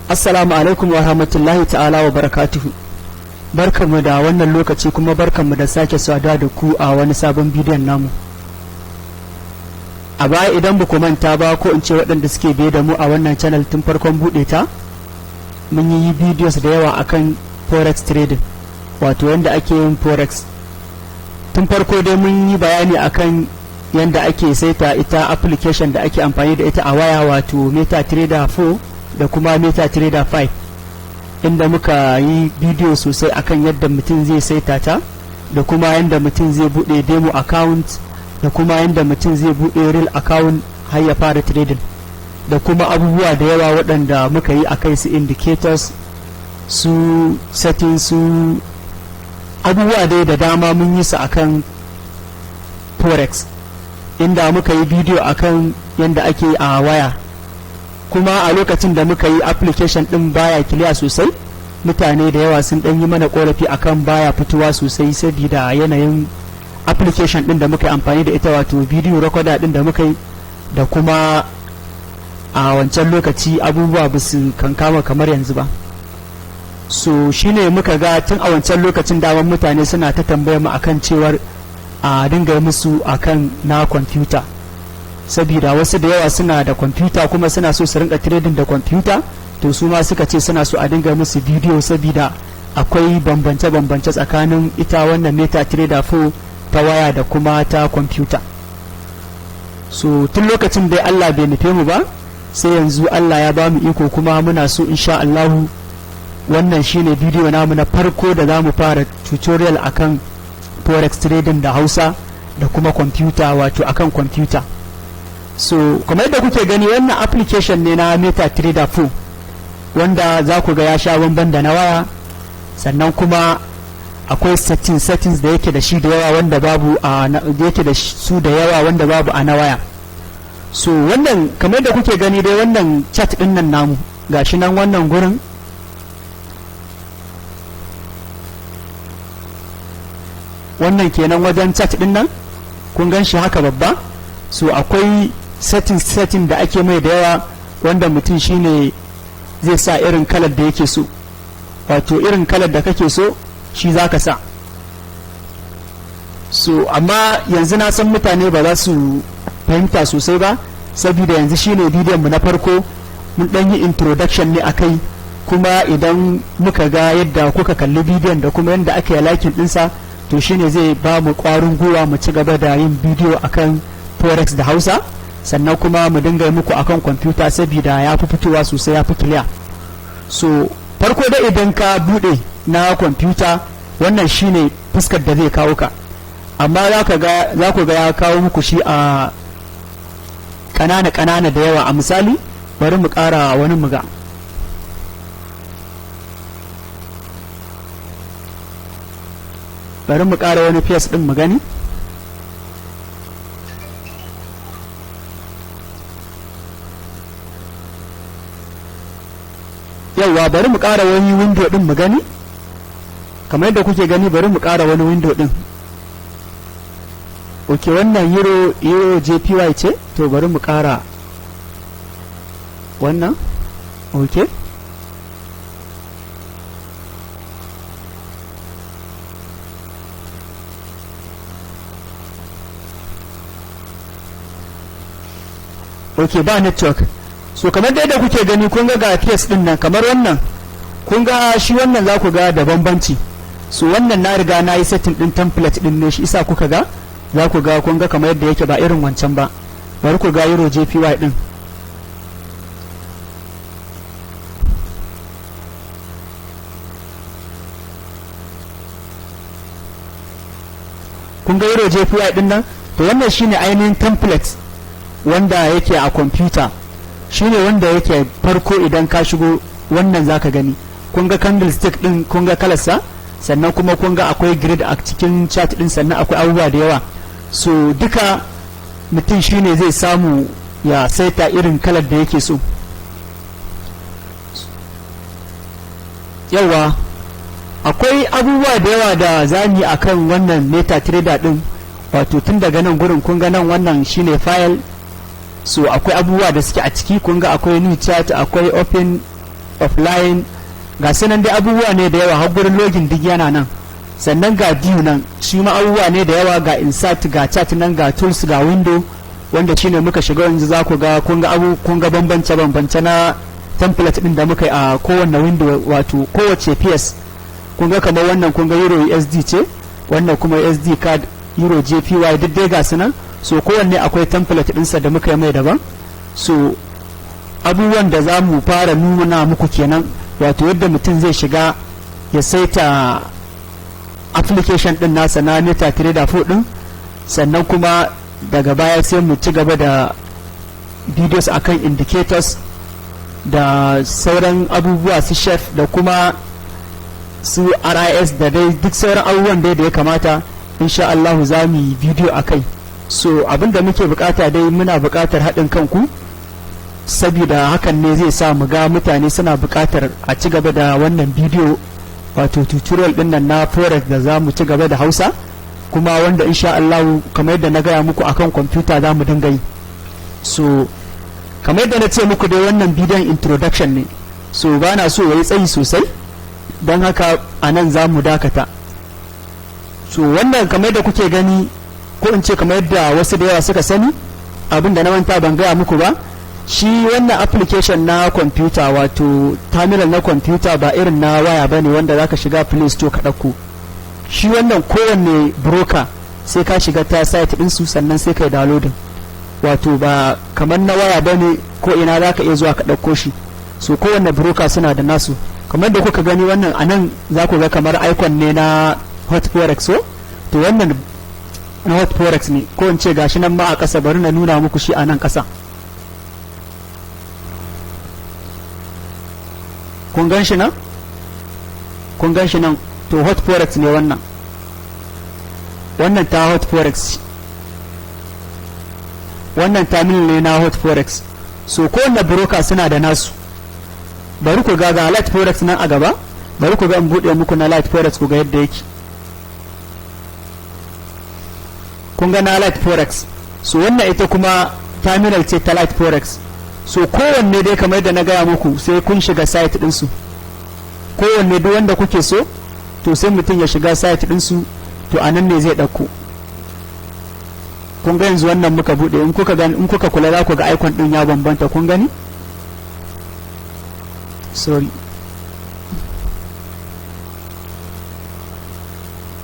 Assalamu alaikum wa rahmatullahi ta'ala wa barakatuhu. Barkanmu da wannan lokaci kuma barkanmu da sake saduwa da ku a wani sabon bidiyon namu. A baya idan ba ku manta ba ko in ce waɗanda suke biye da mu a wannan channel tun farkon buɗe ta, mun yi videos da yawa akan forex trading, wato yadda ake yin forex. Tun farko dai mun yi bayani akan yadda ake saita ita application da ake amfani da ita a waya, wato mt4 da kuma mt4 inda muka yi bidiyo sosai akan yadda mutum zai saita ta, da kuma yadda mutum zai bude demo account, da kuma yadda mutum zai bude real account har ya fara trading, da kuma abubuwa da yawa waɗanda muka yi akai su indicators, su settings, su abubuwa dai da dama mun yi su akan forex, inda muka yi bidiyo akan yadda ake a waya. Kuma a lokacin da muka yi application din baya clear sosai, mutane da yawa sun dan yi mana korafi akan baya fitowa sosai saboda yanayin application din da muka yi amfani da ita, wato video recorder din da muka yi, da kuma a wancan lokaci abubuwa ba su kankama kamar yanzu ba. So shine muka ga tun a wancan lokacin daman mutane suna ta tambaya mu akan cewar a dinga musu akan na computer, saboda wasu da yawa suna da kwamfuta kuma suna so su rinka trading da kwamfuta, to su ma suka ce suna so a dinga musu bidiyo saboda akwai bambance-bambance tsakanin ita wannan mt4 ta waya da kuma ta kwamfuta. So tun lokacin dai Allah bai nufe mu ba, sai yanzu Allah ya ba mu iko kuma muna so insha Allahu wannan shine bidiyo namu na farko da za mu fara tutorial akan forex trading da Hausa da kuma kwamfuta, wato akan kwamfuta. So kamar yadda kuke gani wannan application ne na mt4 wanda za ku ga ya sha bamban da na waya, sannan kuma akwai settings da yake da shi da yawa wanda babu a yake da su da yawa wanda babu a na waya. So wannan kamar yadda kuke gani dai wannan chat din nan namu gashi nan wannan gurin, wannan kenan wajen chat din nan kun gan shi haka babba. So akwai setting da ake mai da yawa wanda mutum shine zai sa irin kalar da yake so, wato irin kalar da kake so shi zaka sa. So amma yanzu na san mutane ba za su fahimta sosai ba, saboda yanzu shine bidiyon mu na farko, mun dan yi introduction ne akai, kuma idan muka ga yadda kuka kalli bidiyon da kuma yadda aka yi liking dinsa, to shine zai ba mu kwarin gwiwa mu ci gaba da yin bidiyo akan forex da Hausa, sannan kuma mu dinga muku akan kwamfuta saboda ya fi fitowa sosai, ya fi clear. So farko da idan ka bude na kwamfuta, wannan shine fuskar da zai kawo ka, amma za ku ga ya kawo muku shi a ƙanana da yawa. A misali bari mu ƙara wani muga, bari mu ƙara wani face din mu gani. Yauwa bari mu ƙara wani window din mu gani, kamar yadda kuke gani bari mu ƙara wani window din. Ok, wannan euro jpy ce, to bari mu ƙara wannan. Ok, ok ba network. So kamar da yadda kuke gani kun ga face din nan kamar wannan, kun ga shi wannan za ku ga da bambanci. So wannan na riga na yi setting din template din ne, shi isa kuka ga za ku ga kun ga kamar yadda yake ba irin wancan ba. Bari ku ga euro jpy din, kun ga euro jpy din nan, to wannan shine ainihin template wanda yake a computer, shine wanda yake farko idan ka shigo wannan zaka gani. Kun ga candlestick din, kun ga kalarsa, sannan kuma kun ga akwai grid a cikin chart din, sannan akwai abubuwa da yawa. So duka mutum shine zai samu ya saita irin kalar da yake so. Yawa akwai abubuwa da yawa da zamu yi akan wannan MetaTrader din, wato tun daga nan gurin kun ga nan wannan shine file. So akwai abubuwa da suke a ciki, kun ga akwai new chat, akwai open offline, ga sunan dai abubuwa ne da yawa, har gurin login duk yana nan. Sannan ga view nan shi ma abubuwa ne da yawa, ga insert, ga chat nan, ga tools, ga window, wanda shine muka shiga yanzu za ku ga kun ga bambance na template din da muka yi a kowanne window, wato kowace PS. Kun ga kamar wannan kun ga euro USD ce, wannan kuma USD card euro JPY, duk dai ga su nan. So kowanne akwai template ɗinsa da muka yi mai daban. So abubuwan da za mu fara nuna muku kenan, wato yadda mutum zai shiga ya saita application din nasa na mt4 din, sannan kuma daga baya sai mu ci gaba da videos akan indicators da sauran abubuwa su chef da kuma su RIS da dai duk sauran abubuwan dai da ya kamata. Insha Allah za mu yi video akai. So abinda muke bukata dai, muna bukatar haɗin kanku, saboda hakan ne zai sa mu ga mutane suna bukatar a ci gaba da wannan bidiyo, wato tutorial din nan na forex da za mu ci gaba da Hausa, kuma wanda insha Allah kamar yadda na gaya muku akan kwamfuta za mu dinga yi. So kamar yadda na ce muku dai wannan bidiyon introduction ne, so ba na so yayi tsayi sosai, don haka a nan za mu dakata. So wannan kamar yadda kuke gani, ko in ce kamar yadda wasu da yawa suka sani, abin da na manta ban gaya muku ba, shi wannan application na kwamfuta, wato terminal na kwamfuta ba irin na waya bane wanda zaka shiga Play Store ka ɗauko. Shi wannan kowanne broker sai ka shiga ta site ɗinsu sannan sai kai downloading, wato ba kamar na waya bane ko ina zaka iya zuwa ka ɗauko shi. So kowanne broker suna da nasu, kamar da kuka gani wannan anan za ku ga kamar icon ne na hot forex. So to wannan na hot forex ne, ko in ce gashi nan ma a ƙasa, bari na nuna muku shi a nan ƙasa. kun gan shi nan, kun gan shi nan, to hot forex ne wannan ta hot forex, wannan terminal ne na hot forex. So kowanne broker suna da nasu. Bari ku ga light forex nan a gaba, bari ku ga in buɗe muku na light forex ku ga yadda yake. Kun ga na light forex. So wannan ita kuma terminal ce ta light forex. So kowanne dai kamar da na gaya muku sai kun shiga site ɗinsu, kowanne duk wanda kuke so to sai mutum ya shiga site ɗinsu, to a nan ne zai ɗauko. Kun ga yanzu wannan muka buɗe, in kuka kula za ku ga icon ɗin ya bambanta. Kun gani? Sorry,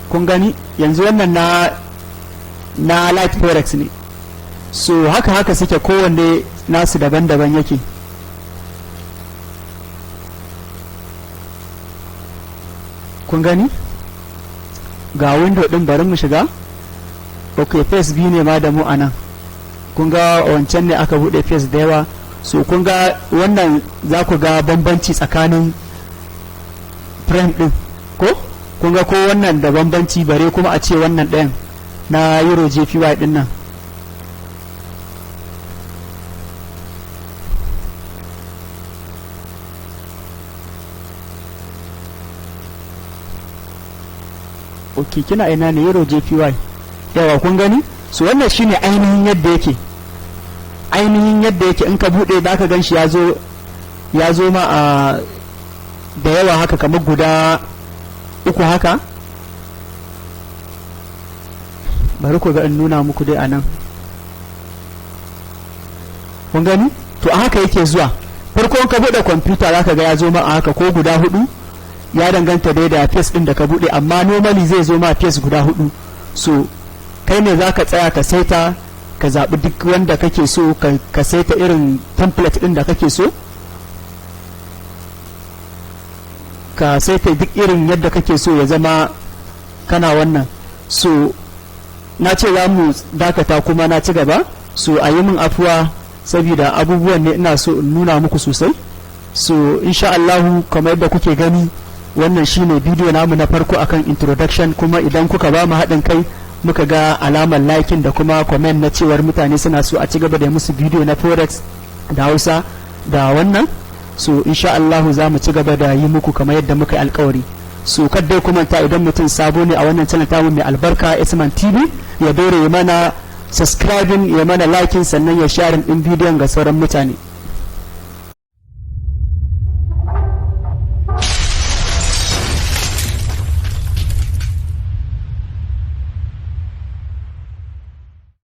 kun gani yanzu wannan na light forex ne. So haka suke, kowanne nasu daban-daban yake. Kun gani ga window din, bari mu shiga. Ok, face biyu ne ma da mu anan. Kun ga wancan ne aka bude face da yawa. So kun ga wannan za ku ga bambanci tsakanin frame din, ko kun ga ko wannan da bambanci, bare kuma a ce wannan ɗayan na euro JPY din nan. Ok, kina ina ne euro JPY? Yawa, kun gani? So wannan shine ainihin yadda yake, in ka bude da ka gan shi ya zo ma a da yawa haka, kamar guda uku haka. Bari ku ga in nuna muku dai anan. Kun gani? To a haka yake zuwa. Farko ka bude kwamfuta za ka ga ya zo ma a haka, ko guda hudu, ya danganta dai da face din da ka bude, amma normally zai zo ma face guda hudu. So kai ne za ka tsaya ka saita, ka zaɓi duk wanda kake so, ka saita irin template din da kake so, ka saita duk irin yadda kake so ya zama kana wannan. So na ce za mu dakata kuma na ci gaba, so a yi min afuwa saboda abubuwan ne ina so in nuna muku sosai. So insha Allahu kamar yadda kuke gani, wannan shine bidiyo namu na farko akan introduction, kuma idan kuka ba mu haɗin kai muka ga alamar liking da kuma comment na cewar mutane suna so a ci gaba da musu bidiyo na forex da Hausa da wannan, so insha Allahu za mu ci gaba da yi muku kamar yadda muka yi alkawari. So kaddai kuma ta, idan mutum sabo ne a wannan channel tamu mai albarka Isman TV, ya dore ya mana subscribing, ya mana liking, sannan ya share din bidiyon ga sauran mutane.